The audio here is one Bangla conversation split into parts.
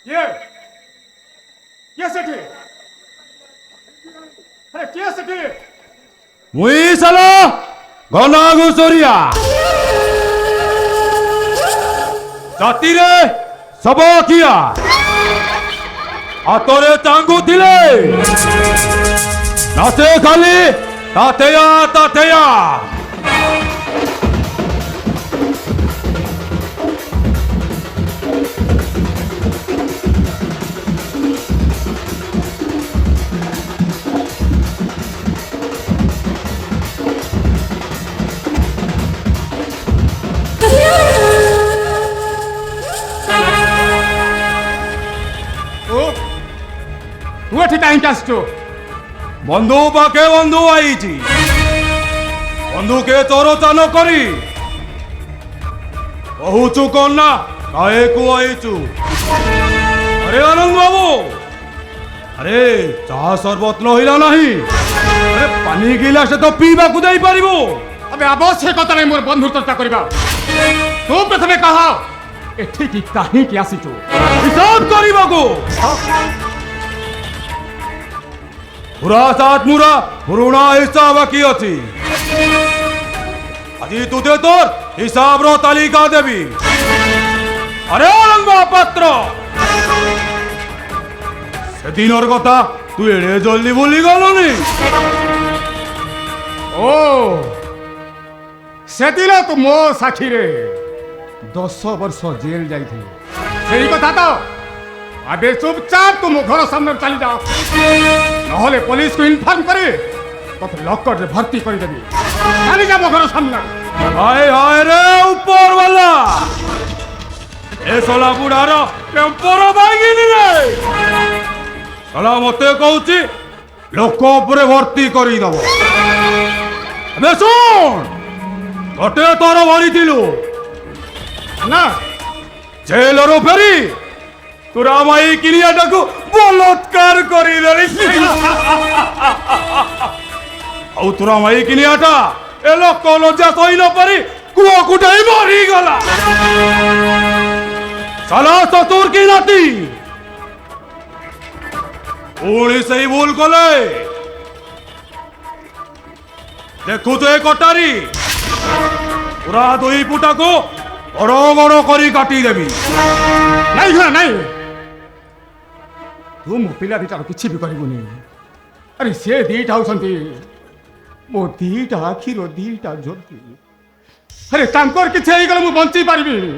କିଏ କିଏ ସେଠି ଆରେ କିଏ ସେଠି ମୁଇଁ ସାଲା ଘନା ଘୁଷରିଆ ଜାତିରେ ସବ କିଆ ହାତରେ ଚାଙ୍ଗୁ ଥିଲେ ନାଚେ ଖାଲି ତାତେୟା ତାତେୟା ତୁ ଏଠି କାହିଁକି ଆସିଛୁ বন্ধু পাকে বন্ধু আইছি বন্ধুকে চরচান করি কহুচু কন্যা কাহেকু আইছু আরে আনন্দ বাবু আরে চাহা সর্বত রহিলা নাহি আরে পানি গিলাসে তো পিইବାକୁ দেই পারিবো আবে আবশ্যকতা নাই মোর বন্ধু চর্চা করিবা তু প্রথমে কহ এঠিকি কাহিଁକି ଆସିଛୁ হিসাব করিবাকু পুরা সাত মুরা পুরুণা হিসাব কি অছি আজি তুতে তোর হিসাবর তালিকা দেবি আরে অরঙ্গ পাত্র সেদিনর কথা তুই এড়ে জলদি ভুলি গলনি ও সেদিন তু ମୋ ସାକ୍ଷୀରେ 10 ବର୍ଷ ଜେଲ ଯାଇଥିଲି ସେଇ କଥା ତ আবে চুপচাপ তু ମୋ ଘର ସାମ୍ନାରେ ଚାଲି ଯାଅ নহলে পুলিশକୁ ইনফর্ম করে তোকে লকরে ভর্তি করে দেবি চালি যা ମୋ ଘର ସାମ୍ନାରେ হায় হায় রে উপর वाला এ সোলা বুড়ার টেম্পর ভাঙিনি রে সোলা মতে কହୁଛି লোক উপরে ভর্তি করি দেব আবে শুন গটে তোর ভরিଥିଲୁ না জেলରୁ ফেরি তোরা মাই কিনিয়াটাକୁ বলৎকার করিদেলি ଆଉ তোরা মাই কিনিয়াটা এ লোক লজ্জা সই ন পারি কুয়া কুটাই মরি গলা সালা চতুর কি নাতি পুଣି সেই ভুল কলে দেখু তো এ কটারি পুরা দুই পুটাକୁ বড় বড় করি কাটি দেবি নাই ঘর নাই তু ମୋ ପିଲା ଦିଟାର କିଛି ବି କରିବୁନି ଆରେ ସେ ଦିଟା ହଉଛନ୍ତି ମୋ ଦିଟା ଆଖିର ଦିଟା ଜ୍ୟୋତି ଆରେ ତାଙ୍କର କିଛି ହେଇଗଲେ ମୁଁ ବଞ୍ଚି ପାରିବିନି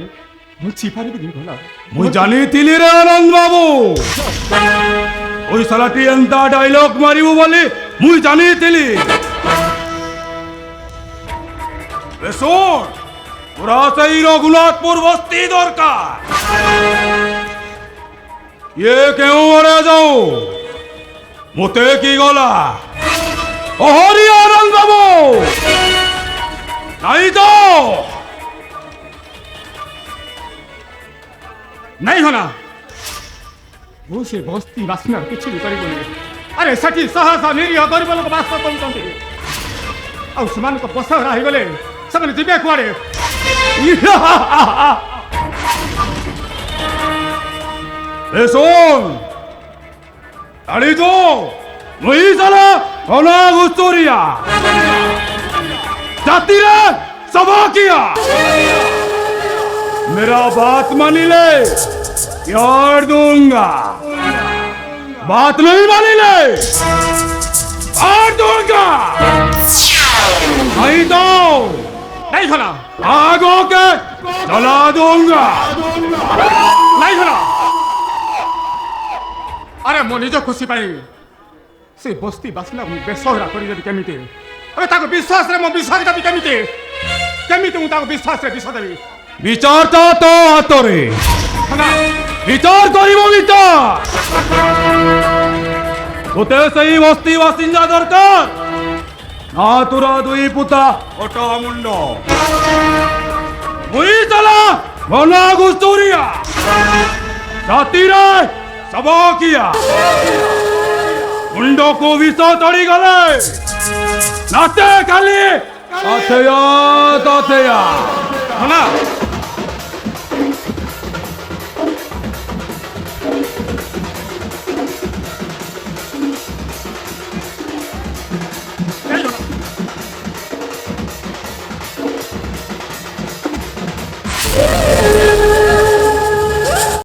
ଗଲା ମୁଁ ଜାଣିଥିଲି ରେ ଆନନ୍ଦ ବାବୁ ওই সালাটি এন্তা ডায়লগ মারিবু বলি মুই জানিଥିଲି শোন তোরা সেই রঘুনাথপুর বস্তি দরকার ইয়ে কেউ মরে যাও মতে কি গলা ও হরি আনন্দ বাবু নাই তো ନାଇଁ ହନା ମୁଁ ସେ ବସ୍ତି ବାସିନ୍ଦାର କିଛି ବି କରିବୁନି ଆରେ ସେଠି ଶହ ଶହ ନିରୀହ ଗରିବ ଲୋକ ବାସ କରୁଛନ୍ତି ଆଉ ସେମାନଙ୍କ ପସହରା ହେଇଗଲେ ସେମାନେ ଯିବେ କୁଆଡ଼େ এ শোন দাঁড়ি তো মুই সালা ঘনা গুস্তরিয়া জাতিরে সবা কিয়া मेरा बात मानी ले यार दूंगा बात नहीं मानी ले मार दूंगा नहीं तो ନାଇଁ ହନା आगो के जला दूंगा ନାଇଁ ହନା ଆରେ ମୋ ନିଜ ଖୁସି ପାଇଁ ସେ ବସ୍ତି ବାସିନ୍ଦା ମୁଁ ବେସହରା କରିଦେବି କେମିତି ଆରେ ତାକୁ ବିଶ୍ୱାସରେ ମୁଁ ବିଶ୍ୱାସ ଦେବି କେମିତି ମୁଁ ତାକୁ ବିଶ୍ୱାସରେ ବିଷ ଦେବି বিচারটা তো হাতরে ହନା বিচার করিব বিচার তোতে সেই বস্তি বাসিন্দা দরকার না তোরা দুই পুতা ওটা মুন্ড মুই চলা ঘনা গুস্তরিয়া জাতিরে সবা কিয়া মুন্ডকু বিষ চড়ি গলে নাচে খালি তাতেয়া তাতেয়া হনা ছি